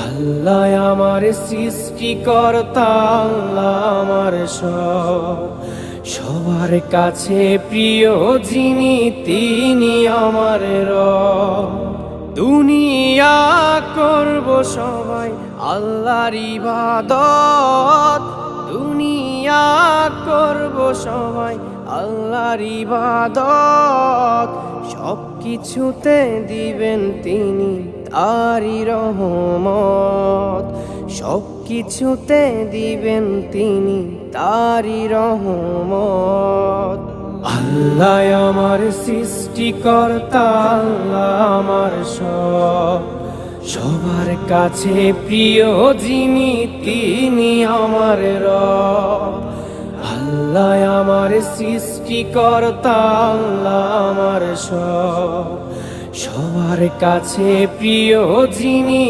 আল্লাহ আমার সৃষ্টিকর্তা, আল্লাহ আমার সব, সবার কাছে প্রিয় যিনি তিনি আমার রব। দুনিয়া করব সবাই আল্লাহর ইবাদত, দুনিয়া করব সবাই আল্লাহর ইবাদত, সব কিছুতে দিবেন তিনি তারি রহমত, সব কিছুতে দিবেন তিনি তারি রহমত। আল্লাহ আমার সৃষ্টিকর্তা, আল্লাহ আমার সব, সবার কাছে প্রিয় যিনি তিনি আমার রব। আল্লাহ আমার সৃষ্টিকর্তা, আল্লাহ আমার সব, সবার কাছে প্রিয় যিনি